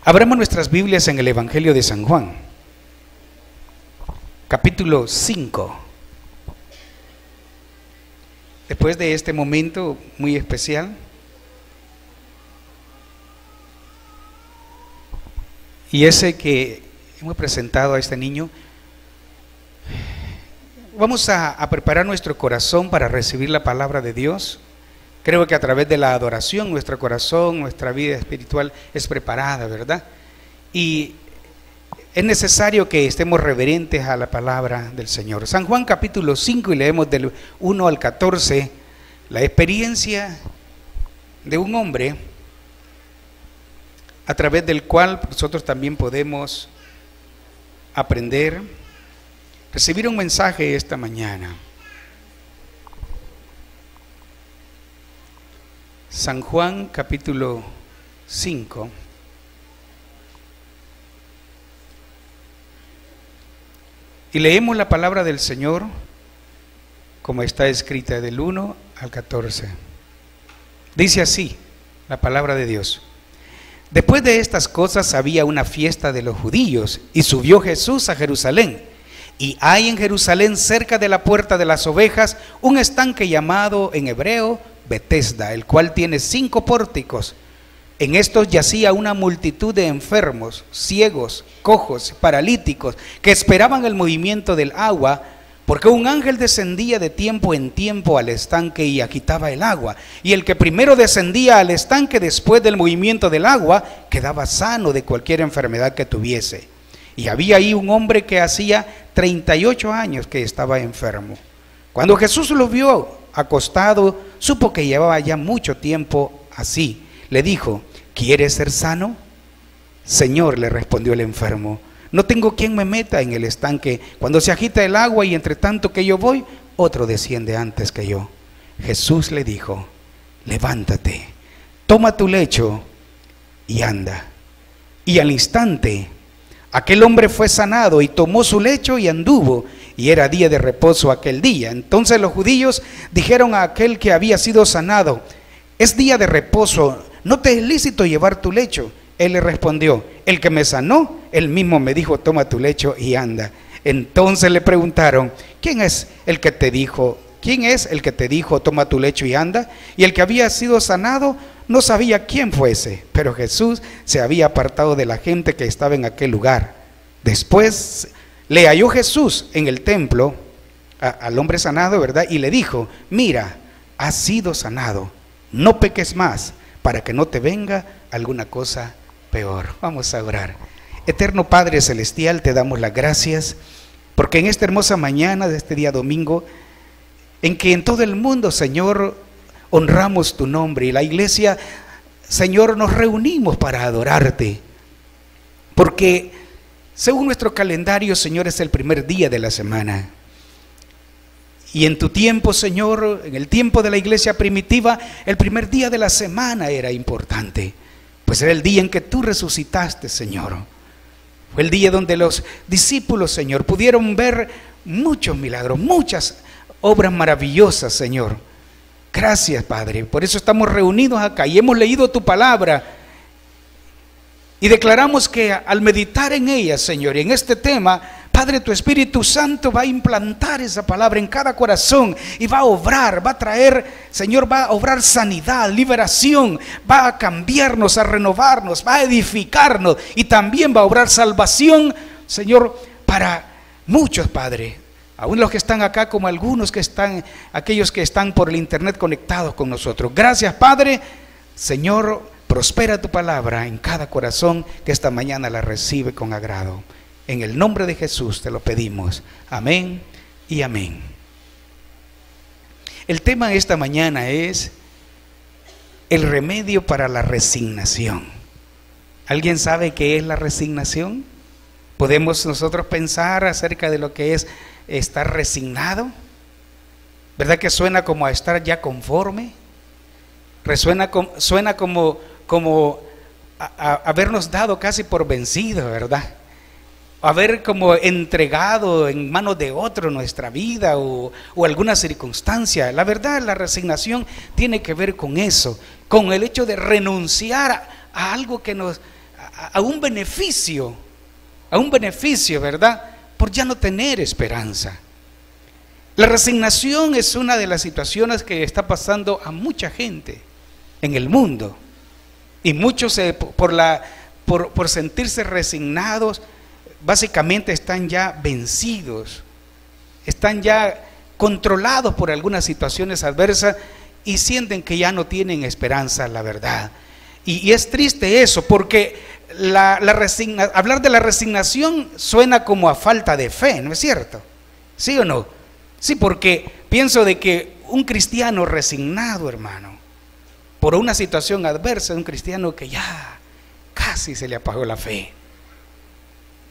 Abramos nuestras Biblias en el Evangelio de San Juan, capítulo 5. Después de este momento muy especial, y ese que hemos presentado a este niño, vamos a preparar nuestro corazón para recibir la palabra de Dios. Creo que a través de la adoración nuestro corazón, nuestra vida espiritual es preparada, ¿verdad? Y es necesario que estemos reverentes a la palabra del Señor. San Juan capítulo 5, y leemos del 1 al 14, la experiencia de un hombre a través del cual nosotros también podemos aprender, recibir un mensaje esta mañana. San Juan capítulo 5. Y leemos la palabra del Señor como está escrita del 1 al 14. Dice así la palabra de Dios: Después de estas cosas había una fiesta de los judíos, y subió Jesús a Jerusalén. Y hay en Jerusalén, cerca de la puerta de las ovejas, un estanque llamado en hebreo Betesda, el cual tiene 5 pórticos. En estos yacía una multitud de enfermos, ciegos, cojos, paralíticos, que esperaban el movimiento del agua, porque un ángel descendía de tiempo en tiempo al estanque y agitaba el agua. Y el que primero descendía al estanque después del movimiento del agua, quedaba sano de cualquier enfermedad que tuviese. Y había ahí un hombre que hacía 38 años que estaba enfermo. Cuando Jesús lo vio acostado, supo que llevaba ya mucho tiempo así. Le dijo: ¿quieres ser sano? Señor, le respondió el enfermo, no tengo quien me meta en el estanque cuando se agita el agua, y entre tanto que yo voy, otro desciende antes que yo. Jesús le dijo: levántate, toma tu lecho y anda. Y al instante aquel hombre fue sanado y tomó su lecho y anduvo, y era día de reposo aquel día. Entonces los judíos dijeron a aquel que había sido sanado: es día de reposo, ¿no te es lícito llevar tu lecho? Él le respondió: el que me sanó, él mismo me dijo, toma tu lecho y anda. Entonces le preguntaron: ¿quién es el que te dijo, toma tu lecho y anda? Y el que había sido sanado no sabía quién fuese, pero Jesús se había apartado de la gente que estaba en aquel lugar. Después le halló Jesús en el templo al hombre sanado, ¿verdad? Y le dijo: mira, has sido sanado, no peques más, para que no te venga alguna cosa peor. Vamos a orar. Eterno Padre Celestial, te damos las gracias porque en esta hermosa mañana de este día domingo, en que en todo el mundo, Señor, honramos tu nombre, y la iglesia, Señor, nos reunimos para adorarte, porque según nuestro calendario, Señor, es el primer día de la semana. Y en tu tiempo, Señor, en el tiempo de la iglesia primitiva, el primer día de la semana era importante, pues era el día en que tú resucitaste, Señor. Fue el día donde los discípulos, Señor, pudieron ver muchos milagros, muchas obras maravillosas, Señor. Gracias, Padre. Por eso estamos reunidos acá y hemos leído tu palabra. Y declaramos que al meditar en ella, Señor, y en este tema, Padre, tu Espíritu Santo va a implantar esa palabra en cada corazón y va a obrar, va a traer, Señor, va a obrar sanidad, liberación, va a cambiarnos, a renovarnos, va a edificarnos, y también va a obrar salvación, Señor, para muchos, Padre. Aún los que están acá, como algunos que están, aquellos que están por el internet conectados con nosotros. Gracias, Padre. Señor, prospera tu palabra en cada corazón que esta mañana la recibe con agrado. En el nombre de Jesús te lo pedimos. Amén y amén. El tema de esta mañana es el remedio para la resignación. ¿Alguien sabe qué es la resignación? ¿Podemos nosotros pensar acerca de lo que es estar resignado? ¿Verdad que suena como a estar ya conforme? Suena como habernos dado casi por vencido, ¿verdad? Haber como entregado en manos de otro nuestra vida o alguna circunstancia. La verdad, la resignación tiene que ver con eso, con el hecho de renunciar a algo que nos, a un beneficio, ¿verdad? Por ya no tener esperanza. La resignación es una de las situaciones que está pasando a mucha gente en el mundo. Y muchos por sentirse resignados, básicamente están ya vencidos, están ya controlados por algunas situaciones adversas y sienten que ya no tienen esperanza, la verdad. Y es triste eso, porque hablar de la resignación suena como a falta de fe, ¿no es cierto? ¿Sí o no? Sí, porque pienso de que un cristiano resignado, hermano, por una situación adversa, un cristiano que ya casi se le apagó la fe.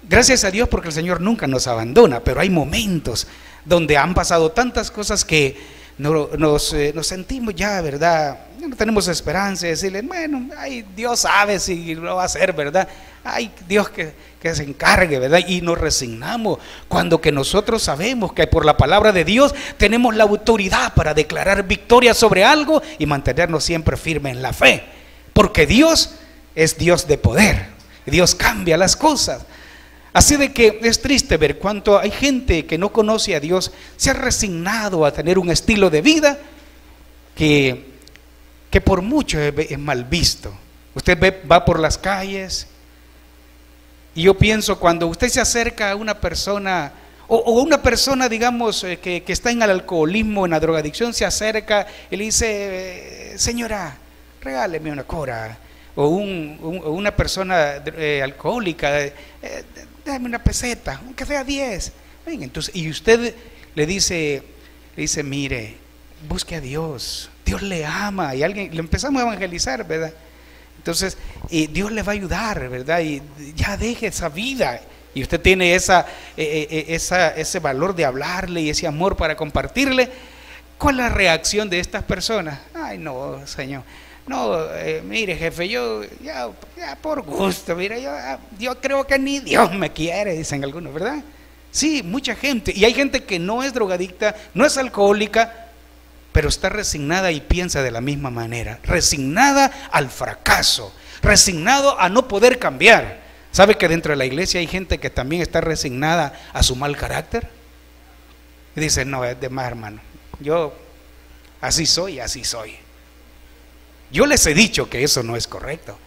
Gracias a Dios porque el Señor nunca nos abandona, pero hay momentos donde han pasado tantas cosas que nos sentimos ya, ¿verdad? No tenemos esperanza de decirle, bueno, ay, Dios sabe si lo va a hacer, ¿verdad? Ay, Dios que se encargue, ¿verdad? Y nos resignamos cuando que nosotros sabemos que por la palabra de Dios tenemos la autoridad para declarar victoria sobre algo y mantenernos siempre firmes en la fe, porque Dios es Dios de poder, Dios cambia las cosas. Así de que es triste ver cuánto hay gente que no conoce a Dios, se ha resignado a tener un estilo de vida que por mucho es mal visto. Usted va por las calles y yo pienso, cuando usted se acerca a una persona o una persona, digamos, que está en el alcoholismo, en la drogadicción, se acerca y le dice, señora, regáleme una cora. O una persona alcohólica, dame una peseta, aunque sea 10. Entonces, y usted le dice, mire, busque a Dios, Dios le ama, y le empezamos a evangelizar, ¿verdad? Entonces, Dios le va a ayudar, ¿verdad? Y ya deje esa vida, y usted tiene ese valor de hablarle y ese amor para compartirle. ¿Cuál es la reacción de estas personas? Ay, no, Señor. No, mire, jefe, yo ya por gusto, mire, yo creo que ni Dios me quiere, dicen algunos, ¿verdad? Sí, mucha gente, y hay gente que no es drogadicta, no es alcohólica, pero está resignada y piensa de la misma manera, resignada al fracaso, resignado a no poder cambiar. ¿Sabe que dentro de la iglesia hay gente que también está resignada a su mal carácter? Y dice, no, es de más, hermano, yo así soy. Yo les he dicho que eso no es correcto,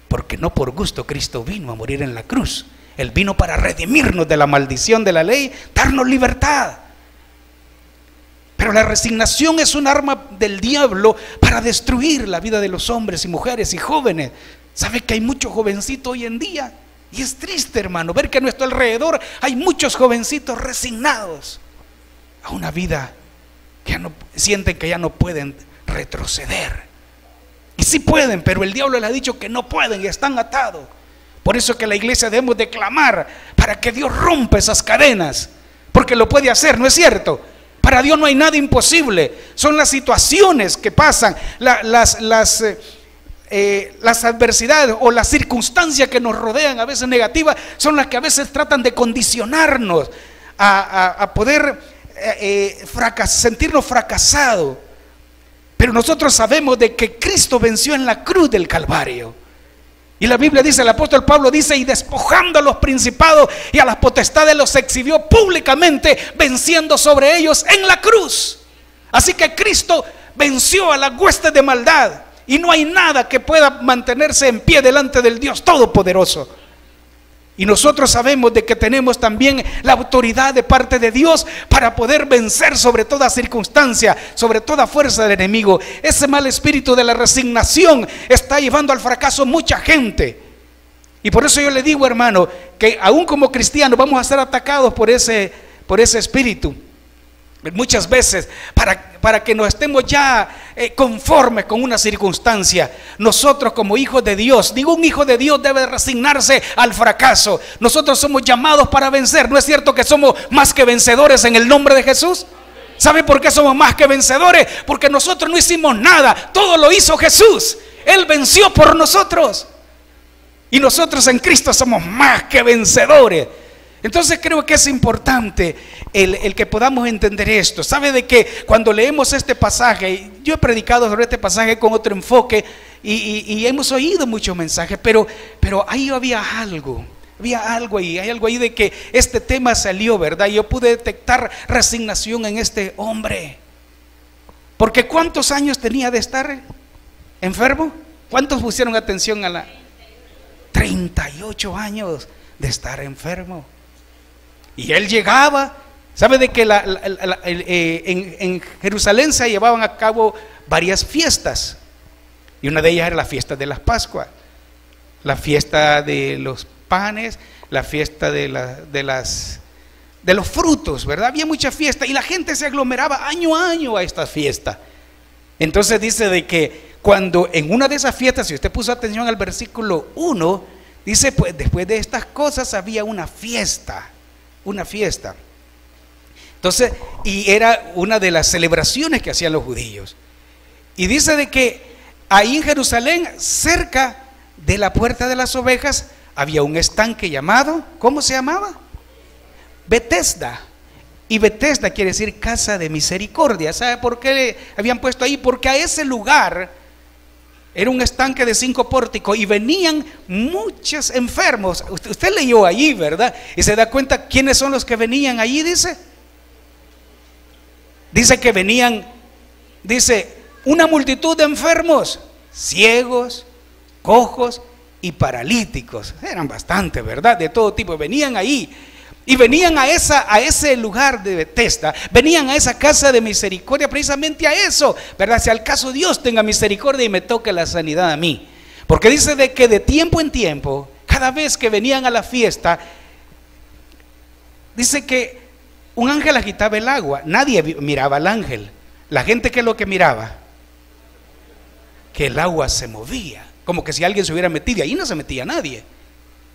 porque no por gusto Cristo vino a morir en la cruz. Él vino para redimirnos de la maldición de la ley, darnos libertad. Pero la resignación es un arma del diablo para destruir la vida de los hombres y mujeres y jóvenes. ¿Sabe que hay muchos jovencitos hoy en día? Y es triste, hermano, ver que a nuestro alrededor hay muchos jovencitos resignados a una vida que ya no sienten que ya no pueden retroceder. Y sí pueden, pero el diablo les ha dicho que no pueden y están atados. Por eso que la iglesia debemos de clamar para que Dios rompa esas cadenas, porque lo puede hacer, ¿no es cierto? Para Dios no hay nada imposible. Son las situaciones que pasan, las adversidades o las circunstancias que nos rodean, a veces negativas, son las que a veces tratan de condicionarnos a poder sentirnos fracasados. Pero nosotros sabemos de que Cristo venció en la cruz del Calvario. Y la Biblia dice, el apóstol Pablo dice, y despojando a los principados y a las potestades los exhibió públicamente, venciendo sobre ellos en la cruz. Así que Cristo venció a las huestes de maldad y no hay nada que pueda mantenerse en pie delante del Dios Todopoderoso. Y nosotros sabemos de que tenemos también la autoridad de parte de Dios para poder vencer sobre toda circunstancia, sobre toda fuerza del enemigo. Ese mal espíritu de la resignación está llevando al fracaso mucha gente. Y por eso yo le digo, hermano, que aún como cristianos vamos a ser atacados por ese espíritu. Muchas veces para que no estemos ya conformes con una circunstancia. Nosotros como hijos de Dios, ningún hijo de Dios debe resignarse al fracaso. Nosotros somos llamados para vencer. ¿No es cierto que somos más que vencedores en el nombre de Jesús? ¿Sabe por qué somos más que vencedores? Porque nosotros no hicimos nada, todo lo hizo Jesús. Él venció por nosotros y nosotros en Cristo somos más que vencedores. Entonces creo que es importante el que podamos entender esto. Sabe de que cuando leemos este pasaje, yo he predicado sobre este pasaje con otro enfoque y hemos oído muchos mensajes, pero ahí había algo ahí, hay algo ahí de que este tema salió, ¿verdad? Y yo pude detectar resignación en este hombre. Porque ¿cuántos años tenía de estar enfermo? ¿Cuántos pusieron atención a la 38 años de estar enfermo? Y él llegaba, ¿sabe de que en Jerusalén se llevaban a cabo varias fiestas? Y una de ellas era la fiesta de las Pascuas, la fiesta de los panes, la fiesta de los frutos, ¿verdad? Había mucha fiesta y la gente se aglomeraba año a año a esta fiesta. Entonces dice de que cuando en una de esas fiestas, si usted puso atención al versículo 1, dice, pues después de estas cosas había una fiesta. Entonces, y era una de las celebraciones que hacían los judíos. Y dice de que ahí en Jerusalén, cerca de la puerta de las ovejas, había un estanque llamado, ¿cómo se llamaba? Betesda. Y Betesda quiere decir casa de misericordia. ¿Sabe por qué le habían puesto ahí? Porque a ese lugar era un estanque de 5 pórticos y venían muchos enfermos. Usted leyó allí, ¿verdad? Y se da cuenta quiénes son los que venían allí, dice que venían, una multitud de enfermos, ciegos, cojos y paralíticos. Eran bastante, ¿verdad? De todo tipo, venían ahí. Y venían a ese lugar de Betesda, venían a esa casa de misericordia, precisamente a eso, ¿verdad? Si al caso Dios tenga misericordia y me toque la sanidad a mí. Porque dice de que de tiempo en tiempo, cada vez que venían a la fiesta, dice que un ángel agitaba el agua. Nadie miraba al ángel. La gente, ¿qué es lo que miraba? Que el agua se movía, como que si alguien se hubiera metido, y ahí no se metía nadie.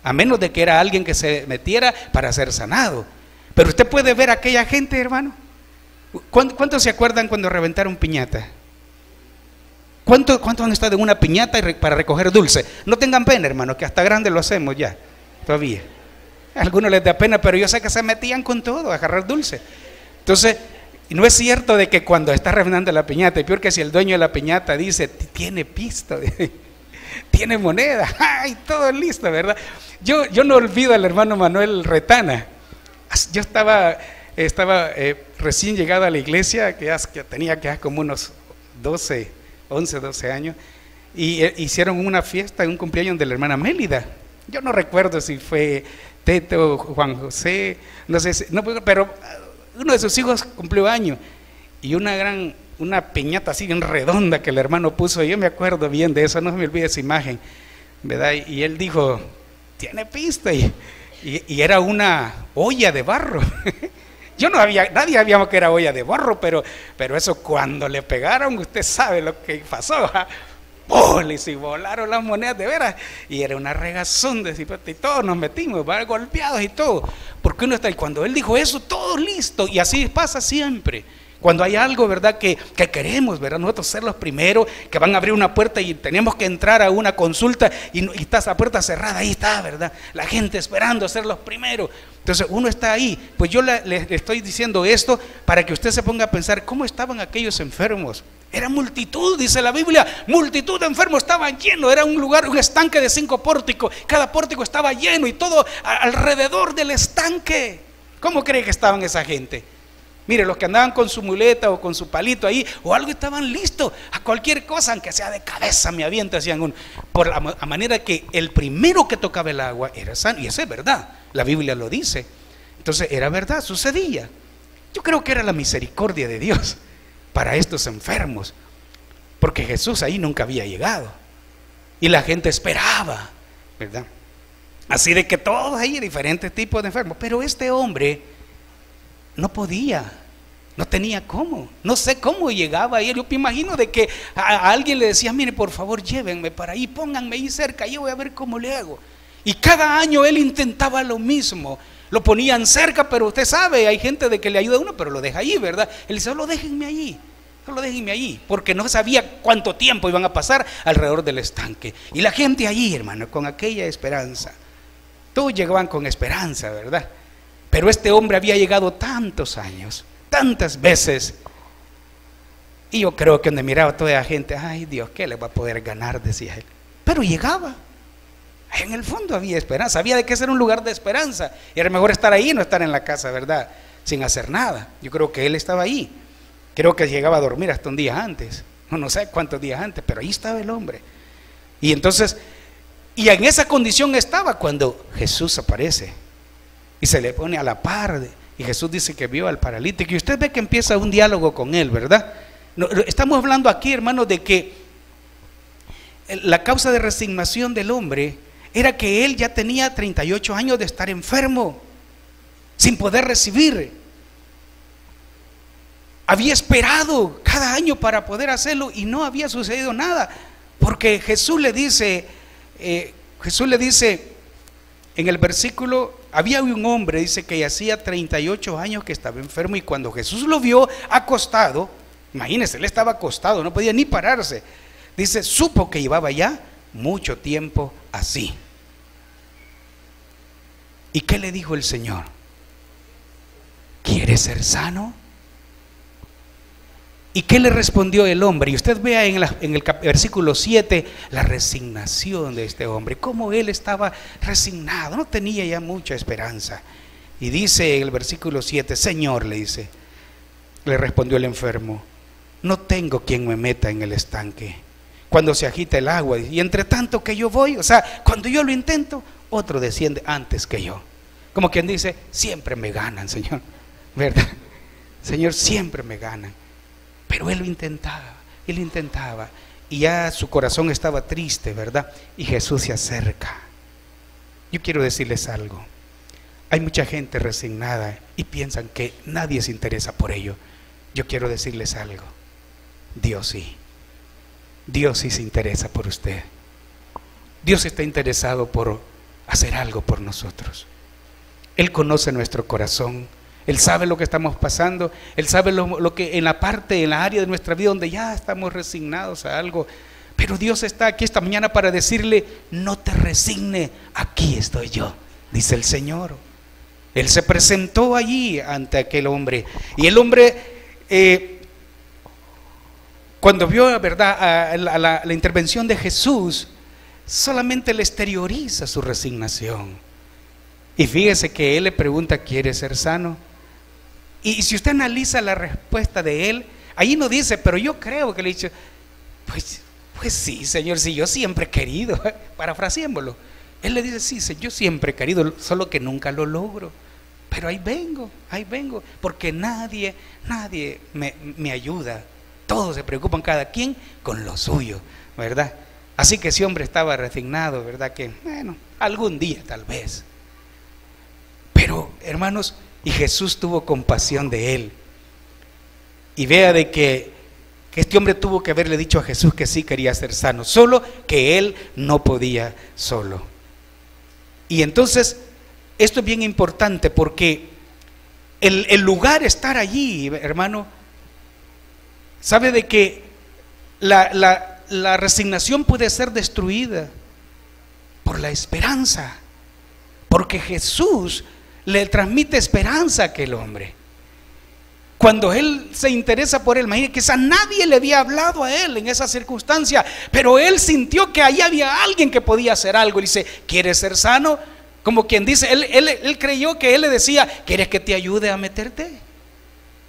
A menos de que era alguien que se metiera para ser sanado. Pero usted puede ver a aquella gente, hermano. ¿Cuántos se acuerdan cuando reventaron piñata? ¿Cuántos han estado en una piñata para recoger dulce? No tengan pena, hermano, que hasta grande lo hacemos ya, todavía. A algunos les da pena, pero yo sé que se metían con todo a agarrar dulce. Entonces, no es cierto de que cuando está reventando la piñata, y peor que si el dueño de la piñata dice, tiene pisto, tiene moneda, ¡ay! Todo listo, ¿verdad? Yo no olvido al hermano Manuel Retana. Yo estaba recién llegado a la iglesia, que tenía como unos 11, 12 años, y hicieron una fiesta, un cumpleaños de la hermana Mélida. Yo no recuerdo si fue Teto, Juan José, no sé, pero uno de sus hijos cumplió año, y una piñata así bien redonda que el hermano puso. Yo me acuerdo bien de eso, no se me olvide esa imagen, ¿verdad? Y él dijo, tiene pista, y era una olla de barro. Nadie sabíamos que era olla de barro, pero eso cuando le pegaron, usted sabe lo que pasó, ¿ja? ¡Polis! Y volaron las monedas de veras, y era una regazón de cipote, y todos nos metimos, ¿verdad? Golpeados y todo, porque uno está, y cuando él dijo eso, todo listo, y así pasa siempre. Cuando hay algo, ¿verdad? Que queremos, ¿verdad? Nosotros ser los primeros que van a abrir una puerta y tenemos que entrar a una consulta y está esa puerta cerrada, ahí está, ¿verdad? La gente esperando ser los primeros. Entonces uno está ahí. Pues yo le estoy diciendo esto para que usted se ponga a pensar cómo estaban aquellos enfermos. Era multitud, dice la Biblia, multitud de enfermos, estaban llenos. Era un lugar, un estanque de 5 pórticos. Cada pórtico estaba lleno y todo alrededor del estanque. ¿Cómo cree que estaban esa gente? Mire, los que andaban con su muleta o con su palito ahí o algo, estaban listos a cualquier cosa, aunque sea de cabeza me avienta, hacían por la manera que el primero que tocaba el agua era sano. Y eso es verdad, la Biblia lo dice. Entonces era verdad, sucedía. Yo creo que era la misericordia de Dios para estos enfermos, porque Jesús ahí nunca había llegado y la gente esperaba, ¿verdad? Así de que todos ahí, diferentes tipos de enfermos, pero este hombre no podía, no tenía cómo, no sé cómo llegaba ahí. Yo me imagino de que a alguien le decía, mire, por favor, llévenme para ahí, pónganme ahí cerca, yo voy a ver cómo le hago. Y cada año él intentaba lo mismo, lo ponían cerca, pero usted sabe, hay gente de que le ayuda a uno, pero lo deja ahí, ¿verdad? Él dice, solo déjenme allí, porque no sabía cuánto tiempo iban a pasar alrededor del estanque. Y la gente allí, hermano, con aquella esperanza, todos llegaban con esperanza, ¿verdad? Pero este hombre había llegado tantos años, tantas veces, Y yo creo que donde miraba a toda la gente, ay Dios, ¿qué le va a poder ganar? Decía él. Pero llegaba. En el fondo había esperanza, sabía de que ese era un lugar de esperanza. Y era mejor estar ahí, no estar en la casa, ¿verdad? Sin hacer nada. Yo creo que él estaba ahí. Creo que llegaba a dormir hasta un día antes. No sé cuántos días antes, pero ahí estaba el hombre. Y entonces, y en esa condición estaba cuando Jesús aparece. Y se le pone a la par. Y Jesús dice que vio al paralítico. Y usted ve que empieza un diálogo con él, ¿verdad? Estamos hablando aquí, hermanos, de que la causa de resignación del hombre era que él ya tenía 38 años de estar enfermo, sin poder recibir. Había esperado cada año para poder hacerlo y no había sucedido nada, porque Jesús le dice en el versículo, había un hombre, dice que hacía 38 años que estaba enfermo, y cuando Jesús lo vio acostado, imagínense, él estaba acostado, no podía ni pararse, dice, supo que llevaba ya mucho tiempo así. ¿Y qué le dijo el Señor? ¿Quieres ser sano? ¿Y qué le respondió el hombre? Y usted vea en el versículo 7 la resignación de este hombre, cómo él estaba resignado, no tenía ya mucha esperanza. Y dice en el versículo 7, Señor, le dice, le respondió el enfermo, no tengo quien me meta en el estanque cuando se agita el agua, y entre tanto que yo voy, o sea, cuando yo lo intento, otro desciende antes que yo. Como quien dice, siempre me ganan, Señor, ¿verdad? Señor, siempre me ganan. Pero él lo intentaba, y ya su corazón estaba triste, ¿verdad? Y Jesús se acerca. Yo quiero decirles algo. Hay mucha gente resignada y piensan que nadie se interesa por ello. Yo quiero decirles algo. Dios sí. Dios sí se interesa por usted. Dios está interesado por hacer algo por nosotros. Él conoce nuestro corazón. Él sabe lo que estamos pasando. Él sabe lo que en la área de nuestra vida donde ya estamos resignados a algo. Pero Dios está aquí esta mañana para decirle, no te resigne, aquí estoy yo, dice el Señor. Él se presentó allí ante aquel hombre. Y el hombre, cuando vio, ¿verdad?, la intervención de Jesús, solamente le exterioriza su resignación. Y fíjese que él le pregunta, ¿quiere ser sano? Y si usted analiza la respuesta de él, ahí no dice, pero yo creo que le he dicho, pues sí, Señor, sí, yo siempre he querido, parafraseémoslo. Él le dice, sí, yo siempre he querido, solo que nunca lo logro. Pero ahí vengo, porque nadie me ayuda. Todos se preocupan, cada quien con lo suyo, ¿verdad? Así que ese hombre estaba resignado, ¿verdad? Que, bueno, algún día tal vez. Pero, hermanos, y Jesús tuvo compasión de él. Y vea de que este hombre tuvo que haberle dicho a Jesús que sí quería ser sano, solo que él no podía solo. Y entonces, esto es bien importante porque el lugar estar allí, hermano, sabe de que la resignación puede ser destruida por la esperanza, porque Jesús le transmite esperanza a aquel hombre. Cuando él se interesa por él, imagínate, quizás nadie le había hablado a él en esa circunstancia, pero él sintió que ahí había alguien que podía hacer algo. Y dice, ¿quieres ser sano? Como quien dice, él creyó que él le decía, ¿quieres que te ayude a meterte?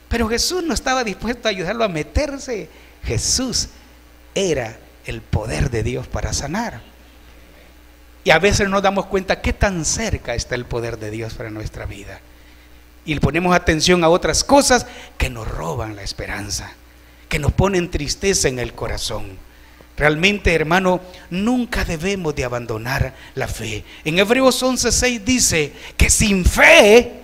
Pero Jesús no estaba dispuesto a ayudarlo a meterse. Jesús era el poder de Dios para sanar. Y a veces nos damos cuenta qué tan cerca está el poder de Dios para nuestra vida. Y le ponemos atención a otras cosas que nos roban la esperanza, que nos ponen tristeza en el corazón. Realmente, hermano, nunca debemos de abandonar la fe. En Hebreos 11:6 dice que sin fe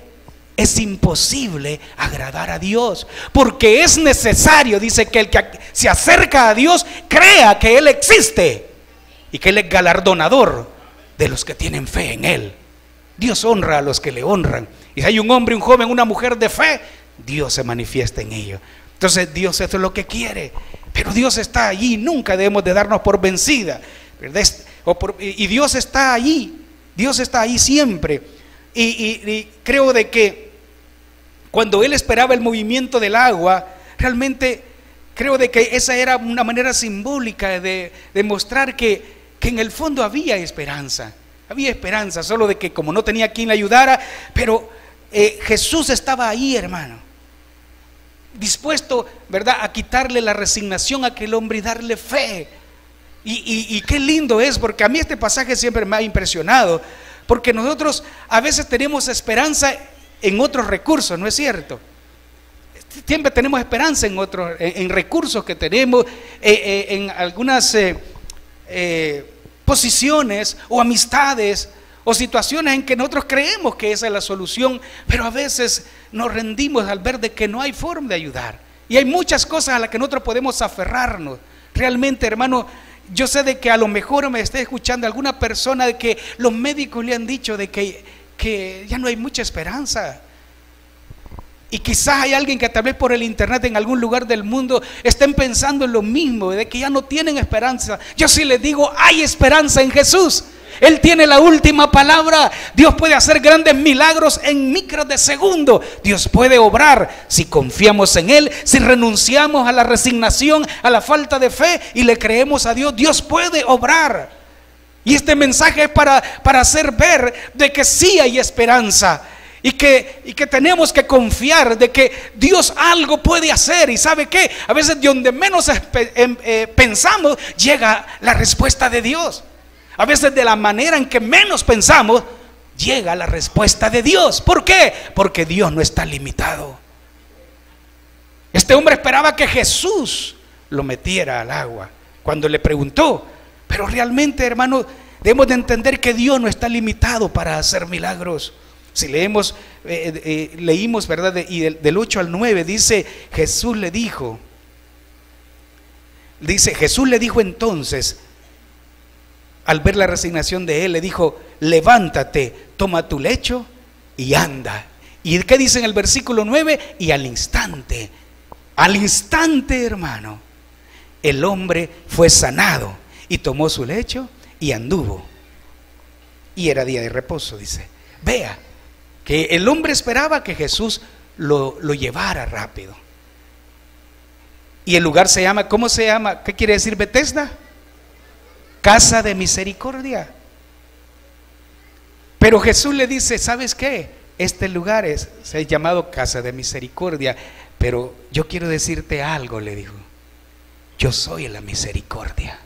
es imposible agradar a Dios, porque es necesario, dice, que el que se acerca a Dios crea que Él existe y que Él es galardonador de los que tienen fe en Él. Dios honra a los que le honran. Y si hay un hombre, un joven, una mujer de fe, Dios se manifiesta en ellos. Entonces Dios, esto es lo que quiere. Pero Dios está allí, nunca debemos de darnos por vencida, ¿verdad? Y Dios está allí, Dios está ahí siempre. Y creo de que cuando él esperaba el movimiento del agua, realmente creo de que esa era una manera simbólica de mostrar que en el fondo había esperanza. Había esperanza, solo de que como no tenía quien le ayudara, pero Jesús estaba ahí, hermano, dispuesto, ¿verdad?, a quitarle la resignación a aquel hombre y darle fe. Y qué lindo es, porque a mí este pasaje siempre me ha impresionado, porque nosotros a veces tenemos esperanza en otros recursos, ¿no es cierto? Siempre tenemos esperanza en recursos que tenemos, en algunas posiciones o amistades o situaciones en que nosotros creemos que esa es la solución, pero a veces nos rendimos al ver de que no hay forma de ayudar. Y hay muchas cosas a las que nosotros podemos aferrarnos. Realmente, hermano, yo sé de que a lo mejor me esté escuchando alguna persona de que los médicos le han dicho de que ya no hay mucha esperanza. Y quizás hay alguien que tal vez por el internet en algún lugar del mundo estén pensando en lo mismo, de que ya no tienen esperanza. Yo sí les digo, hay esperanza en Jesús. Él tiene la última palabra. Dios puede hacer grandes milagros en micros de segundo. Dios puede obrar si confiamos en Él, si renunciamos a la resignación, a la falta de fe y le creemos a Dios. Dios puede obrar. Y este mensaje es para hacer ver de que sí hay esperanza. Y que tenemos que confiar de que Dios algo puede hacer. Y ¿sabe qué? A veces de donde menos pensamos llega la respuesta de Dios. A veces de la manera en que menos pensamos llega la respuesta de Dios. ¿Por qué? Porque Dios no está limitado. Este hombre esperaba que Jesús lo metiera al agua cuando le preguntó. Pero realmente, hermano, debemos de entender que Dios no está limitado para hacer milagros. Si leímos, ¿verdad? Y del 8 al 9 dice, Jesús le dijo entonces, al ver la resignación de él, le dijo, levántate, toma tu lecho y anda. ¿Y qué dice en el versículo 9? Y al instante, hermano, el hombre fue sanado y tomó su lecho y anduvo. Y era día de reposo, dice. Vea que el hombre esperaba que Jesús lo llevara rápido. Y el lugar se llama, ¿cómo se llama? ¿Qué quiere decir Betesda? Casa de misericordia. Pero Jesús le dice, ¿sabes qué? Este lugar se ha llamado Casa de Misericordia, pero yo quiero decirte algo, le dijo. Yo soy la misericordia.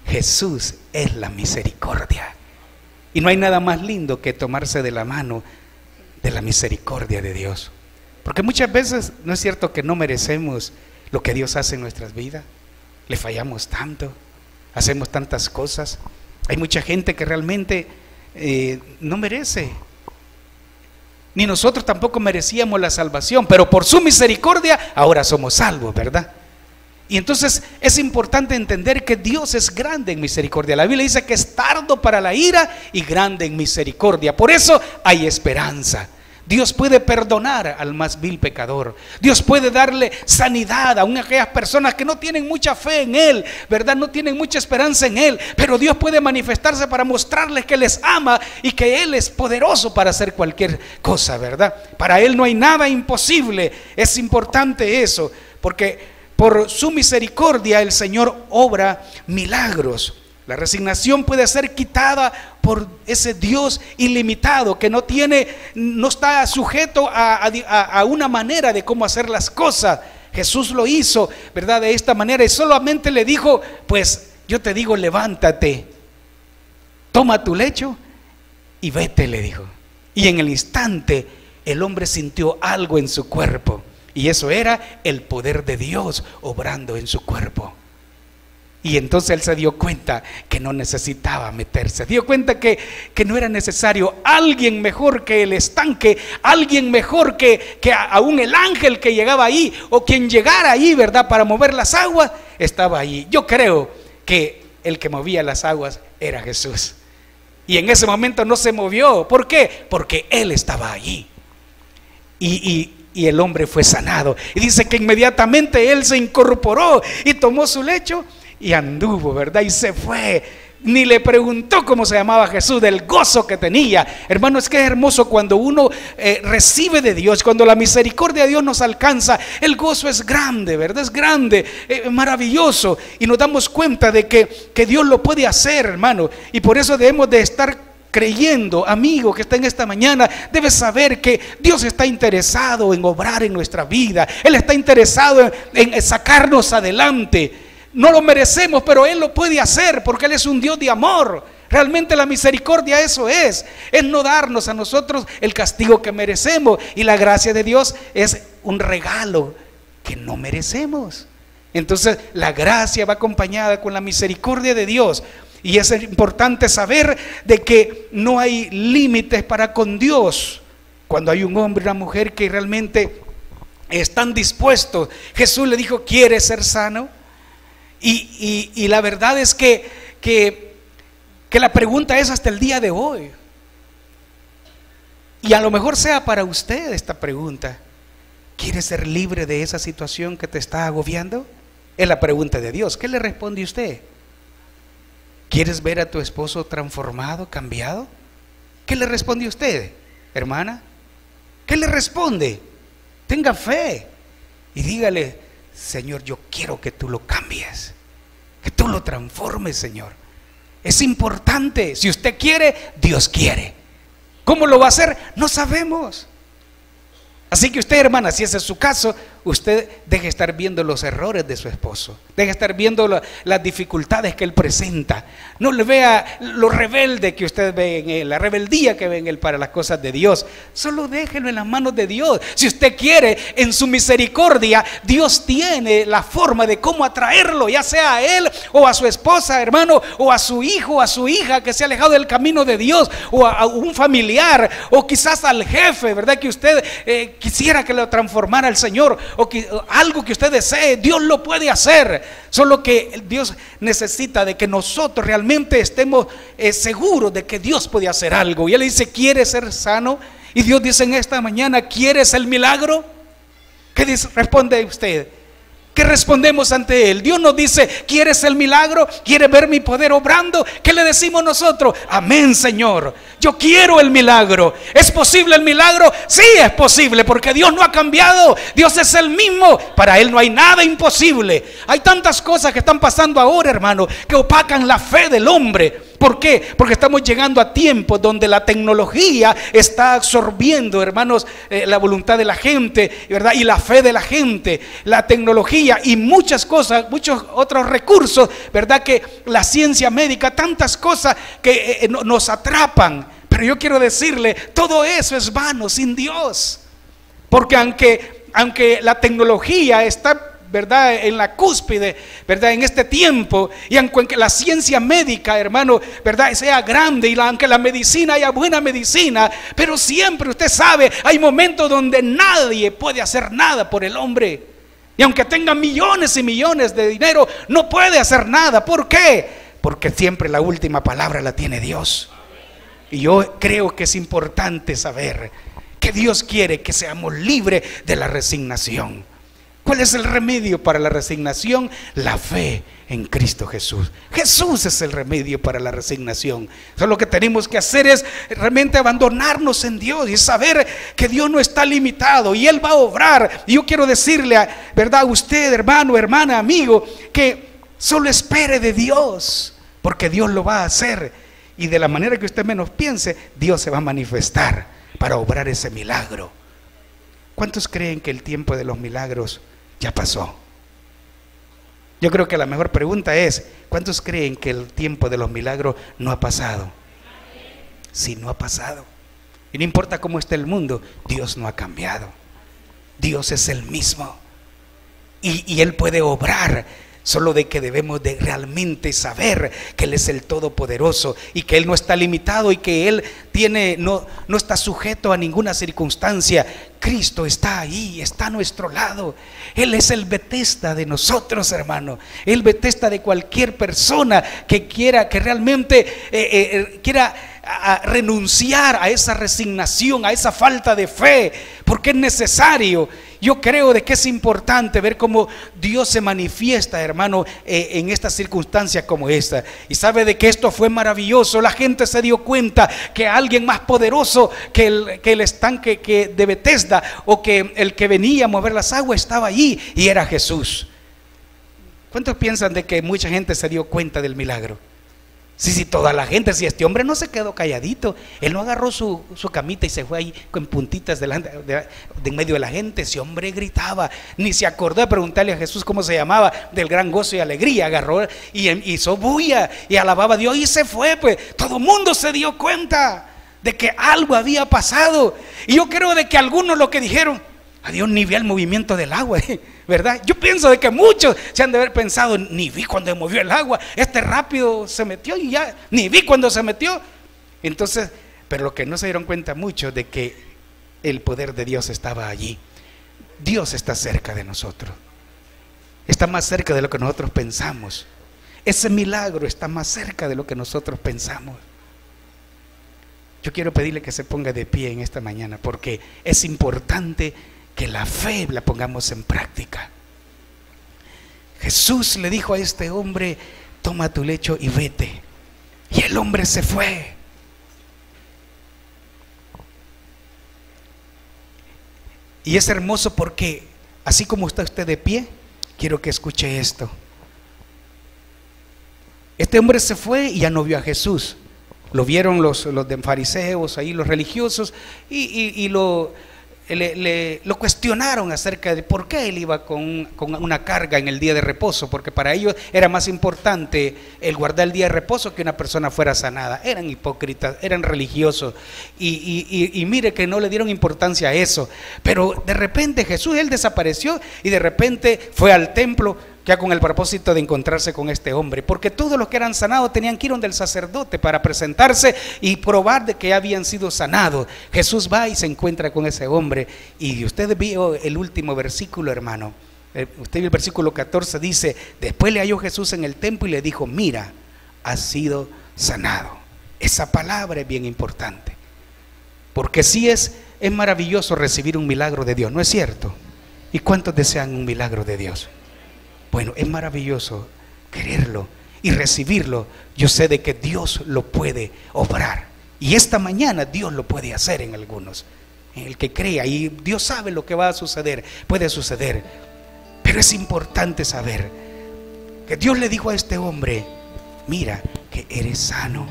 Jesús es la misericordia. Y no hay nada más lindo que tomarse de la mano de la misericordia de Dios. Porque muchas veces no es cierto que no merecemos lo que Dios hace en nuestras vidas. Le fallamos tanto, hacemos tantas cosas. Hay mucha gente que realmente no merece. Ni nosotros tampoco merecíamos la salvación, pero por su misericordia ahora somos salvos, ¿verdad? Y entonces es importante entender que Dios es grande en misericordia. La Biblia dice que es tardo para la ira y grande en misericordia. Por eso hay esperanza. Dios puede perdonar al más vil pecador. Dios puede darle sanidad a aquellas personas que no tienen mucha fe en Él, ¿verdad? No tienen mucha esperanza en Él. Pero Dios puede manifestarse para mostrarles que les ama y que Él es poderoso para hacer cualquier cosa, ¿verdad? Para Él no hay nada imposible. Es importante eso, porque por su misericordia el Señor obra milagros. La resignación puede ser quitada por ese Dios ilimitado que no está sujeto a una manera de cómo hacer las cosas. Jesús lo hizo, ¿verdad? De esta manera, y solamente le dijo, pues yo te digo, levántate, toma tu lecho y vete, le dijo. Y en el instante el hombre sintió algo en su cuerpo. Y eso era el poder de Dios obrando en su cuerpo. Y entonces él se dio cuenta que no necesitaba meterse. Dio cuenta que no era necesario alguien mejor que el estanque, alguien mejor que aún el ángel que llegaba ahí, o quien llegara ahí, ¿verdad?, para mover las aguas, estaba ahí. Yo creo que el que movía las aguas era Jesús. Y en ese momento no se movió. ¿Por qué? Porque Él estaba allí. Y el hombre fue sanado. Y dice que inmediatamente él se incorporó y tomó su lecho y anduvo, ¿verdad? Y se fue ni le preguntó cómo se llamaba Jesús, del gozo que tenía. Hermano, es que es hermoso cuando uno recibe de Dios, cuando la misericordia de Dios nos alcanza. El gozo es grande, ¿verdad? Es grande, maravilloso, y nos damos cuenta de que Dios lo puede hacer, hermano. Y por eso debemos de estar creyendo. Amigo que está en esta mañana, debes saber que Dios está interesado en obrar en nuestra vida. Él está interesado en sacarnos adelante. No lo merecemos, pero Él lo puede hacer porque Él es un Dios de amor. Realmente la misericordia eso es no darnos a nosotros el castigo que merecemos. Y la gracia de Dios es un regalo que no merecemos. Entonces la gracia va acompañada con la misericordia de Dios. Y es importante saber de que no hay límites para con Dios. Cuando hay un hombre y una mujer que realmente están dispuestos. Jesús le dijo: ¿quieres ser sano? Y la verdad es que la pregunta es hasta el día de hoy. Y a lo mejor sea para usted esta pregunta: ¿quieres ser libre de esa situación que te está agobiando? Es la pregunta de Dios. ¿Qué le responde usted? ¿Quieres ver a tu esposo transformado, cambiado? ¿Qué le responde usted, hermana? ¿Qué le responde? Tenga fe y dígale: Señor, yo quiero que tú lo cambies, que tú lo transformes, Señor. Es importante. Si usted quiere, Dios quiere. ¿Cómo lo va a hacer? No sabemos. Así que usted, hermana, si ese es su caso, usted deje estar viendo los errores de su esposo, deje estar viendo las dificultades que él presenta. No le vea lo rebelde que usted ve en él, la rebeldía que ve en él para las cosas de Dios. Solo déjelo en las manos de Dios. Si usted quiere, en su misericordia, Dios tiene la forma de cómo atraerlo, ya sea a él o a su esposa, hermano, o a su hijo o a su hija que se ha alejado del camino de Dios, o a un familiar, o quizás al jefe, ¿verdad? Que usted quisiera que lo transformara el Señor, o algo que usted desee. Dios lo puede hacer. Solo que Dios necesita de que nosotros realmente estemos seguros de que Dios puede hacer algo. Y Él dice: ¿quieres ser sano? Y Dios dice en esta mañana: ¿quieres el milagro? ¿Qué responde usted? ¿Qué respondemos ante Él? Dios nos dice: ¿quieres el milagro? ¿Quieres ver mi poder obrando? ¿Qué le decimos nosotros? Amén, Señor, yo quiero el milagro. ¿Es posible el milagro? Sí, es posible, porque Dios no ha cambiado. Dios es el mismo. Para Él no hay nada imposible. Hay tantas cosas que están pasando ahora, hermano, que opacan la fe del hombre. ¿Por qué? Porque estamos llegando a tiempos donde la tecnología está absorbiendo, hermanos, la voluntad de la gente, ¿verdad? Y la fe de la gente, la tecnología y muchas cosas, muchos otros recursos, ¿verdad? Que la ciencia médica, tantas cosas que nos atrapan. Pero yo quiero decirle, todo eso es vano sin Dios. Porque aunque la tecnología está, ¿verdad?, en la cúspide, ¿verdad?, en este tiempo, y aunque la ciencia médica, hermano, ¿verdad?, sea grande, y aunque la medicina haya buena medicina, pero siempre usted sabe, hay momentos donde nadie puede hacer nada por el hombre. Y aunque tenga millones y millones de dinero, no puede hacer nada. ¿Por qué? Porque siempre la última palabra la tiene Dios. Y yo creo que es importante saber que Dios quiere que seamos libres de la resignación. ¿Cuál es el remedio para la resignación? La fe en Cristo Jesús. Jesús es el remedio para la resignación. Lo que tenemos que hacer es realmente abandonarnos en Dios y saber que Dios no está limitado y Él va a obrar. Y yo quiero decirle, ¿verdad?, a usted, hermano, hermana, amigo, que solo espere de Dios, porque Dios lo va a hacer. Y de la manera que usted menos piense, Dios se va a manifestar para obrar ese milagro. ¿Cuántos creen que el tiempo de los milagros ya pasó? Yo creo que la mejor pregunta es: ¿cuántos creen que el tiempo de los milagros no ha pasado? Sí, no ha pasado. Y no importa cómo esté el mundo, Dios no ha cambiado. Dios es el mismo. Y Él puede obrar. Solo de que debemos de realmente saber que Él es el Todopoderoso y que Él no está limitado y que Él no está sujeto a ninguna circunstancia. Cristo está ahí, está a nuestro lado. Él es el Betesda de nosotros, hermano. El Betesda de cualquier persona que quiera, que realmente quiera a renunciar a esa resignación, a esa falta de fe, porque es necesario. Yo creo de que es importante ver cómo Dios se manifiesta, hermano, en estas circunstancias como esta. Y sabe de que esto fue maravilloso. La gente se dio cuenta que alguien más poderoso que el estanque de Betesda, o que el que venía a mover las aguas, estaba allí, y era Jesús. ¿Cuántos piensan de que mucha gente se dio cuenta del milagro? Sí, toda la gente. Si este hombre no se quedó calladito, él no agarró su camita y se fue ahí con puntitas delante, de en medio de la gente. Ese hombre gritaba, ni se acordó de preguntarle a Jesús cómo se llamaba, del gran gozo y alegría. Agarró y hizo bulla y alababa a Dios y se fue. Pues todo el mundo se dio cuenta de que algo había pasado. Y yo creo de que algunos lo que dijeron: a Dios ni vi el movimiento del agua, ¿verdad? Yo pienso de que muchos se han de haber pensado: ni vi cuando movió el agua, rápido se metió y ya, ni vi cuando se metió. Entonces, pero lo que no se dieron cuenta mucho de que el poder de Dios estaba allí. Dios está cerca de nosotros, está más cerca de lo que nosotros pensamos. Ese milagro está más cerca de lo que nosotros pensamos. Yo quiero pedirle que se ponga de pie en esta mañana, porque es importante que la fe la pongamos en práctica. Jesús le dijo a este hombre: toma tu lecho y vete. Y el hombre se fue. Y es hermoso porque así como está usted de pie, quiero que escuche esto. Este hombre se fue y ya no vio a Jesús. Lo vieron los de fariseos, ahí los religiosos, y lo cuestionaron acerca de por qué él iba con una carga en el día de reposo, porque para ellos era más importante el guardar el día de reposo que una persona fuera sanada. Eran hipócritas, eran religiosos, y mire que no le dieron importancia a eso. Pero de repente Jesús, él desapareció, y de repente fue al templo, ya con el propósito de encontrarse con este hombre, porque todos los que eran sanados tenían que ir donde el sacerdote para presentarse y probar de que habían sido sanados. Jesús va y se encuentra con ese hombre, y usted vio el último versículo, hermano. Usted vio el versículo 14, dice: después le halló Jesús en el templo y le dijo: mira, has sido sanado. Esa palabra es bien importante, porque sí es maravilloso recibir un milagro de Dios, ¿no es cierto? ¿Y cuántos desean un milagro de Dios? Bueno, es maravilloso quererlo y recibirlo. Yo sé de que Dios lo puede obrar, y esta mañana Dios lo puede hacer en algunos, en el que crea, y Dios sabe lo que va a suceder, puede suceder. Pero es importante saber que Dios le dijo a este hombre: mira que eres sano.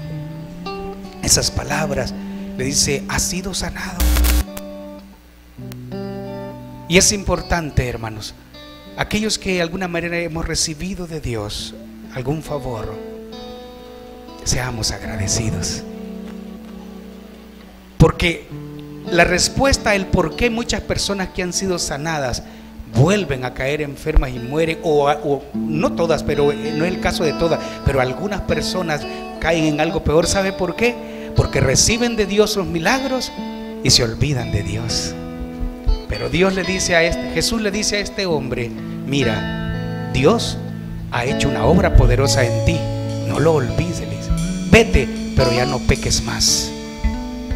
Esas palabras le dice: has sido sanado. Y es importante, hermanos, aquellos que de alguna manera hemos recibido de Dios algún favor, seamos agradecidos, porque la respuesta, el por qué muchas personas que han sido sanadas vuelven a caer enfermas y mueren, o no todas, pero no es el caso de todas, pero algunas personas caen en algo peor. ¿Sabe por qué? Porque reciben de Dios los milagros y se olvidan de Dios. Pero Dios le dice Jesús le dice a este hombre: mira, Dios ha hecho una obra poderosa en ti, no lo olvides, vete, pero ya no peques más,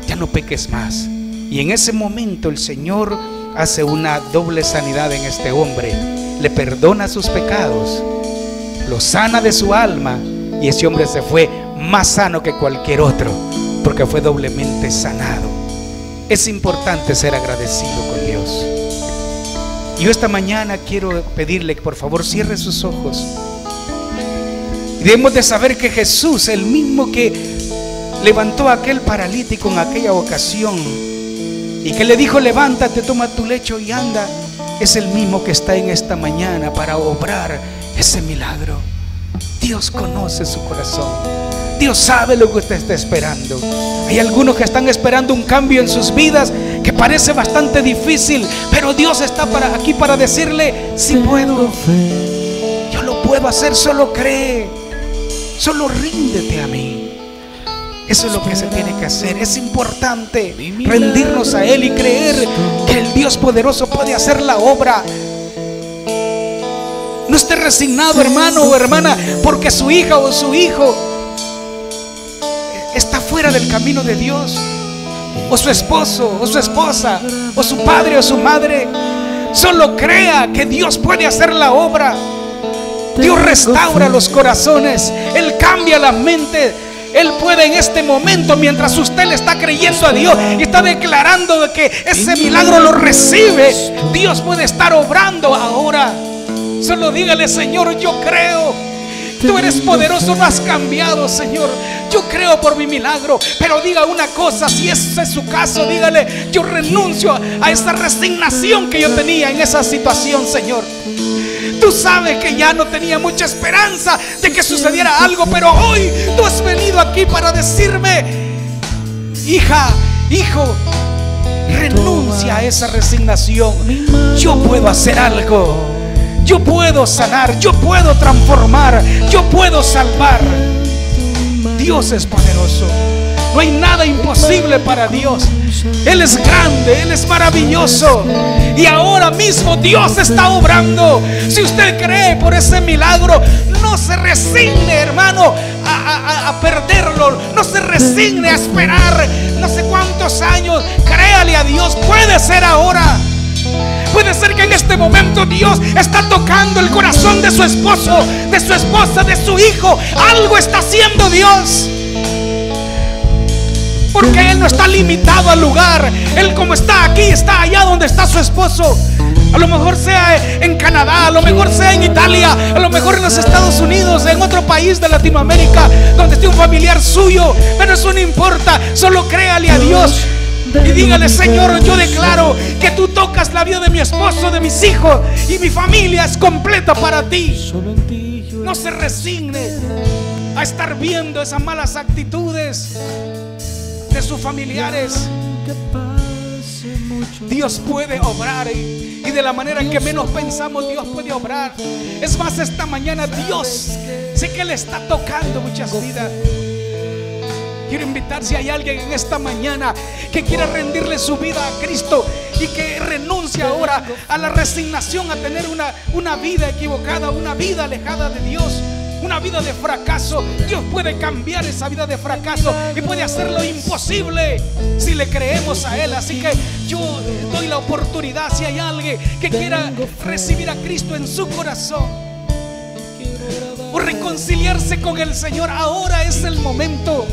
ya no peques más. Y en ese momento el Señor hace una doble sanidad en este hombre, le perdona sus pecados, lo sana de su alma, y ese hombre se fue más sano que cualquier otro, porque fue doblemente sanado. Es importante ser agradecido con Dios. Yo esta mañana quiero pedirle que por favor cierre sus ojos. Debemos de saber que Jesús, el mismo que levantó a aquel paralítico en aquella ocasión y que le dijo: levántate, toma tu lecho y anda, es el mismo que está en esta mañana para obrar ese milagro. Dios conoce su corazón, Dios sabe lo que usted está esperando. Hay algunos que están esperando un cambio en sus vidas que parece bastante difícil, pero Dios está aquí para decirle: si puedo, yo lo puedo hacer, solo cree, solo ríndete a mí. Eso es lo que se tiene que hacer. Es importante rendirnos a Él y creer que el Dios poderoso puede hacer la obra. No esté resignado, hermano o hermana, porque su hija o su hijo está fuera del camino de Dios, o su esposo, o su esposa, o su padre, o su madre, solo crea que Dios puede hacer la obra. Dios restaura los corazones, Él cambia la mente. Él puede en este momento, mientras usted le está creyendo a Dios y está declarando de que ese milagro lo recibe, Dios puede estar obrando ahora. Solo dígale: Señor, yo creo, tú eres poderoso, no has cambiado, Señor. Yo creo por mi milagro. Pero diga una cosa, si ese es su caso, dígale: yo renuncio a esa resignación que yo tenía en esa situación, Señor. Tú sabes que ya no tenía mucha esperanza de que sucediera algo, pero hoy tú has venido aquí para decirme: hija, hijo, renuncia a esa resignación. Yo puedo hacer algo. Yo puedo sanar, yo puedo transformar, yo puedo salvar. Dios es poderoso. No hay nada imposible para Dios. Él es grande, Él es maravilloso. Y ahora mismo Dios está obrando. Si usted cree por ese milagro, no se resigne, hermano, a perderlo. No se resigne a esperar no sé cuántos años. Créale a Dios, puede ser ahora. Puede ser que en este momento Dios está tocando el corazón de su esposo, de su esposa, de su hijo. Algo está haciendo Dios. Porque Él no está limitado al lugar. Él, como está aquí, está allá donde está su esposo. A lo mejor sea en Canadá, a lo mejor sea en Italia, a lo mejor en los Estados Unidos, en otro país de Latinoamérica, donde esté un familiar suyo. Pero eso no importa, solo créale a Dios y dígale: Señor, yo declaro que tú tocas la vida de mi esposo, de mis hijos, y mi familia es completa para ti. No se resigne a estar viendo esas malas actitudes de sus familiares. Dios puede obrar, y de la manera en que menos pensamos, Dios puede obrar. Es más, esta mañana Dios, sé que le está tocando muchas vidas. Quiero invitar, si hay alguien en esta mañana que quiera rendirle su vida a Cristo y que renuncie ahora a la resignación, a tener una vida equivocada, una vida alejada de Dios, una vida de fracaso. Dios puede cambiar esa vida de fracaso y puede hacer lo imposible si le creemos a Él. Así que yo doy la oportunidad, si hay alguien que quiera recibir a Cristo en su corazón o reconciliarse con el Señor, ahora es el momento.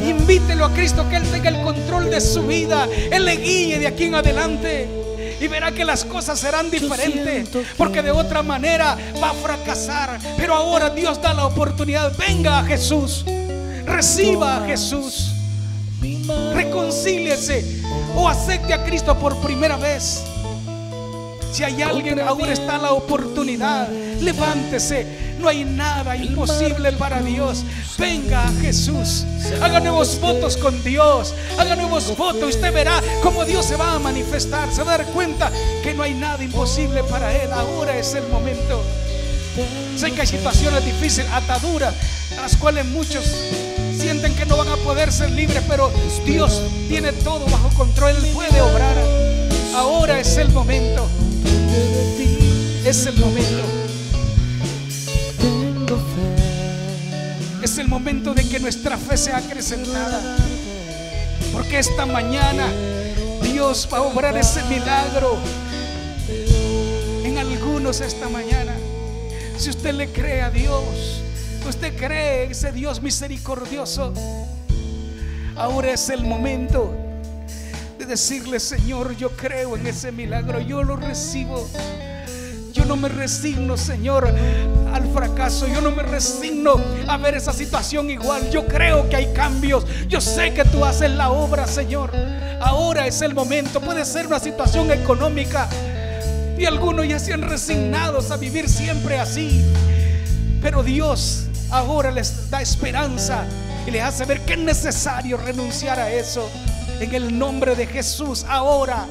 Invítelo a Cristo, que Él tenga el control de su vida. Él le guíe de aquí en adelante y verá que las cosas serán diferentes, porque de otra manera va a fracasar. Pero ahora Dios da la oportunidad. Venga a Jesús, reciba a Jesús, reconcíliese o acepte a Cristo por primera vez. Si hay alguien, ahora está la oportunidad. Levántese. No hay nada imposible para Dios. Venga a Jesús. Haga nuevos votos con Dios. Haga nuevos votos. Usted verá cómo Dios se va a manifestar. Se va a dar cuenta que no hay nada imposible para Él. Ahora es el momento. Sé que hay situaciones difíciles, ataduras, a las cuales muchos sienten que no van a poder ser libres, pero Dios tiene todo bajo control. Él puede obrar. Ahora es el momento. Es el momento. Es el momento de que nuestra fe sea acrecentada, porque esta mañana Dios va a obrar ese milagro en algunos esta mañana. Si usted le cree a Dios, usted cree en ese Dios misericordioso, ahora es el momento de decirle: Señor, yo creo en ese milagro, yo lo recibo. Yo no me resigno, Señor, al fracaso. Yo no me resigno a ver esa situación igual. Yo creo que hay cambios. Yo sé que tú haces la obra, Señor. Ahora es el momento. Puede ser una situación económica y algunos ya se han resignado a vivir siempre así, pero Dios ahora les da esperanza y les hace ver que es necesario renunciar a eso. En el nombre de Jesús, ahora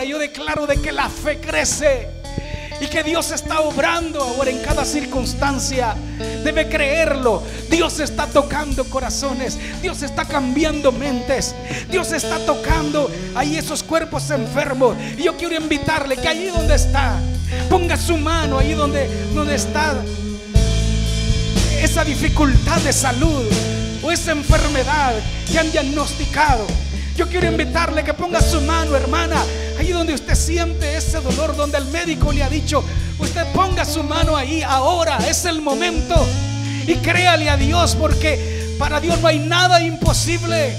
yo declaro de que la fe crece y que Dios está obrando ahora en cada circunstancia. Debe creerlo. Dios está tocando corazones. Dios está cambiando mentes. Dios está tocando ahí esos cuerpos enfermos. Y yo quiero invitarle que allí donde está, ponga su mano ahí donde está esa dificultad de salud o esa enfermedad que han diagnosticado. Yo quiero invitarle que ponga su mano, hermana, ahí donde usted siente ese dolor, donde el médico le ha dicho, usted ponga su mano ahí. Ahora es el momento, y créale a Dios, porque para Dios no hay nada imposible.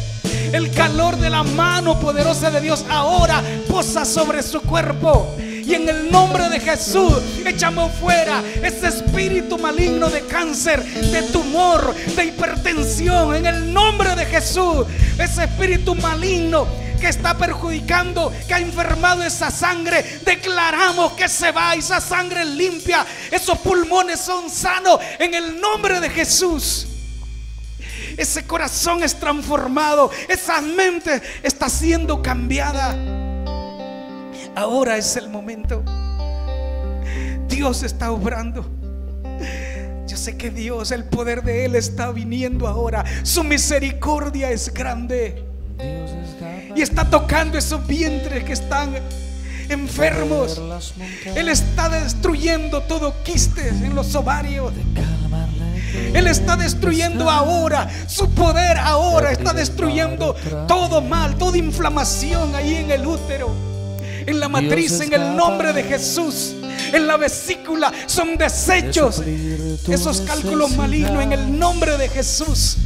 El calor de la mano poderosa de Dios ahora posa sobre su cuerpo, y en el nombre de Jesús echamos fuera ese espíritu maligno de cáncer, de tumor, de hipertensión. En el nombre de Jesús, ese espíritu maligno que está perjudicando, que ha enfermado esa sangre, declaramos que se va. Esa sangre limpia, esos pulmones son sanos en el nombre de Jesús. Ese corazón es transformado, esa mente está siendo cambiada. Ahora es el momento. Dios está obrando. Yo sé que Dios, el poder de Él está viniendo ahora. Su misericordia es grande y está tocando esos vientres que están enfermos. Él está destruyendo todo quistes en los ovarios. Él está destruyendo ahora. Su poder ahora está destruyendo todo mal, toda inflamación ahí en el útero, en la matriz, en el nombre de Jesús. En la vesícula son desechos esos cálculos malignos en el nombre de Jesús.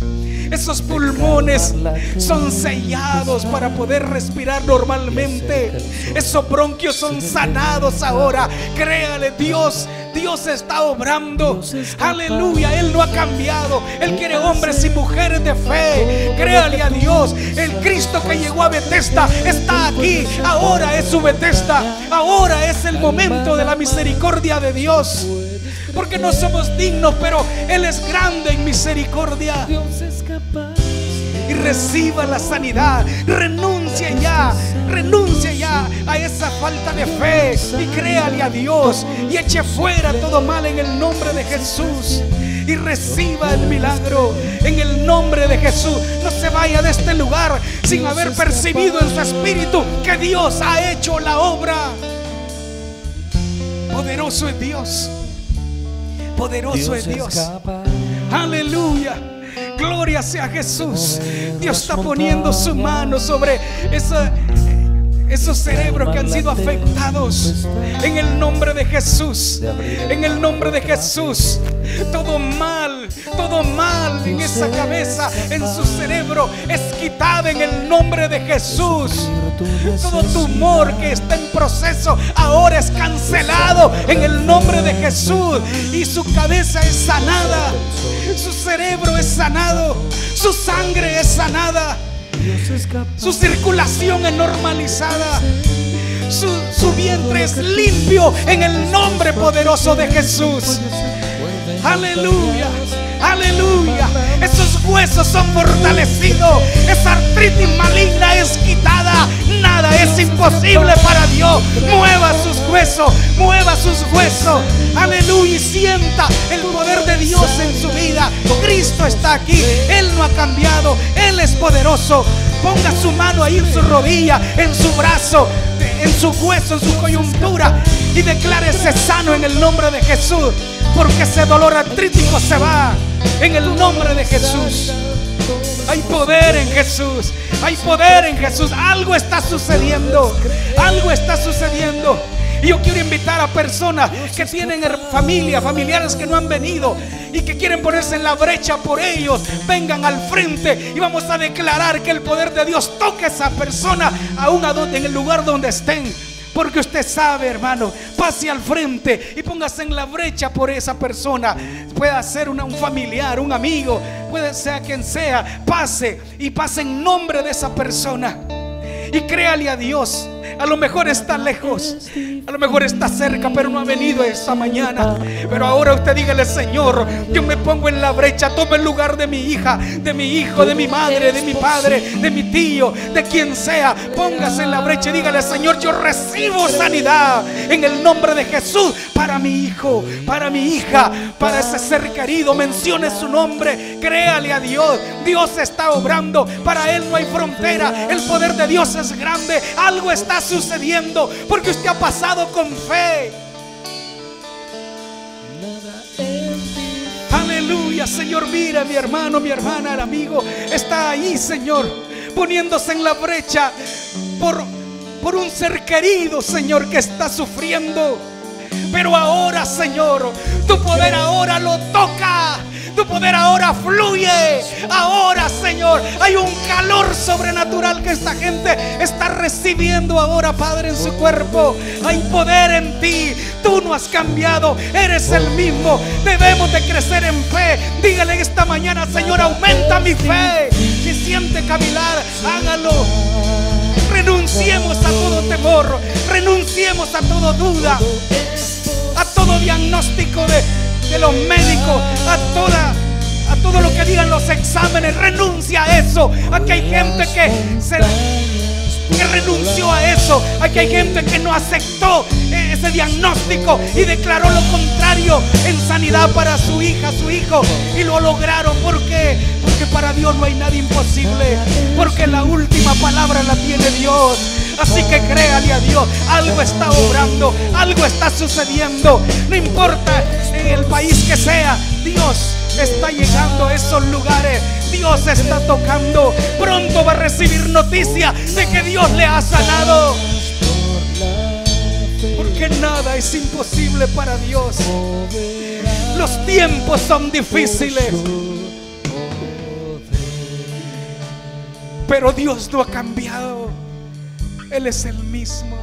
Esos pulmones son sellados para poder respirar normalmente. Esos bronquios son sanados ahora. Créale, Dios está obrando. Aleluya, Él no ha cambiado. Él quiere hombres y mujeres de fe. Créale a Dios. El Cristo que llegó a Bethesda está aquí. Ahora es su Bethesda. Ahora es el momento de la misericordia de Dios, porque no somos dignos, pero Él es grande en misericordia. Y reciba la sanidad. Renuncia ya a esa falta de fe y créale a Dios y eche fuera todo mal en el nombre de Jesús. Y reciba el milagro en el nombre de Jesús. No se vaya de este lugar sin haber percibido en su espíritu que Dios ha hecho la obra. Poderoso es Dios. Poderoso es Dios. Aleluya. Gloria sea Jesús. Dios está poniendo su mano sobre esos cerebros que han sido afectados. En el nombre de Jesús. En el nombre de Jesús. Todo mal en esa cabeza, en su cerebro, es quitado en el nombre de Jesús. Todo tumor que está en proceso ahora es cancelado en el nombre de Jesús. Y su cabeza es sanada, su cerebro es sanado, su sangre es sanada, su circulación es normalizada, su vientre es limpio en el nombre poderoso de Jesús. Aleluya, aleluya. Esos huesos son fortalecidos. Esa artritis maligna es quitada. Nada es imposible para Dios. Mueva sus huesos, mueva sus huesos. Aleluya, y sienta el poder de Dios en su vida. Cristo está aquí. Él no ha cambiado. Él es poderoso. Ponga su mano ahí en su rodilla, en su brazo, en su hueso, en su coyuntura, y declárese sano en el nombre de Jesús. Porque ese dolor artrítico se va en el nombre de Jesús. Hay poder en Jesús. Hay poder en Jesús. Algo está sucediendo. Algo está sucediendo. Y yo quiero invitar a personas que tienen familiares que no han venido y que quieren ponerse en la brecha por ellos. Vengan al frente y vamos a declarar que el poder de Dios toque a esa persona aún en el lugar donde estén. Porque usted sabe, hermano, pase al frente y póngase en la brecha por esa persona. Puede ser un familiar, un amigo, puede ser quien sea. Pase y pase en nombre de esa persona. Y créale a Dios. A lo mejor está lejos, a lo mejor está cerca, pero no ha venido esta mañana. Pero ahora usted dígale: Señor, yo me pongo en la brecha. Toma el lugar de mi hija, de mi hijo, de mi madre, de mi padre, de mi tío, de quien sea. Póngase en la brecha y dígale: Señor, yo recibo sanidad en el nombre de Jesús para mi hijo, para mi hija, para ese ser querido. Mencione su nombre, créale a Dios. Dios está obrando, para Él no hay frontera. El poder de Dios es grande. Algo está sucediendo porque usted ha pasado con fe. Nada es Aleluya, Señor. Mira, mi hermano, mi hermana, el amigo está ahí, Señor, poniéndose en la brecha por un ser querido, Señor, que está sufriendo. Pero ahora, Señor, tu poder ahora lo toca. Tu poder ahora fluye. Ahora, Señor, hay un calor sobrenatural que esta gente está recibiendo ahora, Padre, en su cuerpo. Hay poder en ti. Tú no has cambiado, eres el mismo. Debemos de crecer en fe. Dígale esta mañana: Señor, aumenta mi fe. Si siente cavilar, hágalo. Renunciemos a todo temor, renunciemos a toda duda, a todo diagnóstico de los médicos, a todo lo que digan los exámenes. Renuncia a eso. Aquí hay gente que renunció a eso. Aquí hay gente que no aceptó ese diagnóstico y declaró lo contrario en sanidad para su hija, su hijo, y lo lograron. ¿Por qué? Porque para Dios no hay nada imposible, porque la última palabra la tiene Dios. Así que créale a Dios. Algo está obrando, algo está sucediendo. No importa en el país que sea, Dios está llegando a esos lugares. Dios está tocando. Pronto va a recibir noticia de que Dios le ha sanado, porque nada es imposible para Dios. Los tiempos son difíciles, pero Dios no ha cambiado. Él es el mismo.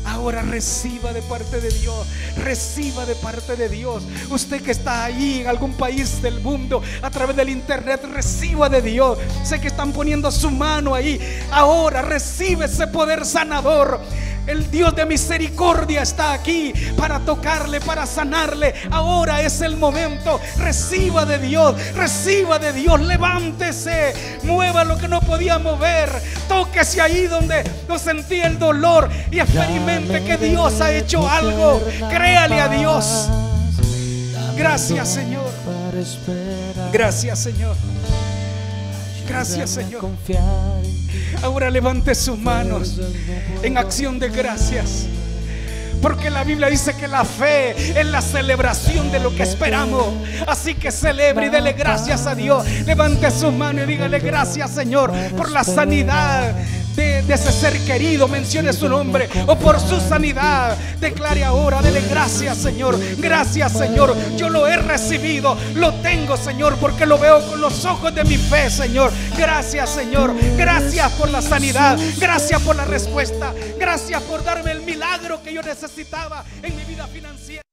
Ahora reciba de parte de Dios. Reciba de parte de Dios. Usted que está ahí en algún país del mundo a través del internet, reciba de Dios. Sé que están poniendo su mano ahí. Ahora recibe ese poder sanador. El Dios de misericordia está aquí para tocarle, para sanarle. Ahora es el momento. Reciba de Dios, reciba de Dios. Levántese, mueva lo que no podía mover. Tóquese ahí donde no sentía el dolor y experimente que Dios ha hecho algo. Créale a Dios. Gracias, Señor. Gracias, Señor. Gracias, Señor. Ahora levante sus manos en acción de gracias, porque la Biblia dice que la fe es la celebración de lo que esperamos. Así que celebre y dele gracias a Dios. Levante sus manos y dígale: gracias, Señor, por la sanidad de ese ser querido. Mencione su nombre, o por su sanidad. Declare ahora: dele gracias, Señor. Gracias, Señor. Yo lo he recibido, lo tengo, Señor, porque lo veo con los ojos de mi fe, Señor. Gracias, Señor. Gracias por la sanidad. Gracias por la respuesta. Gracias por darme el milagro que yo necesitaba en mi vida financiera.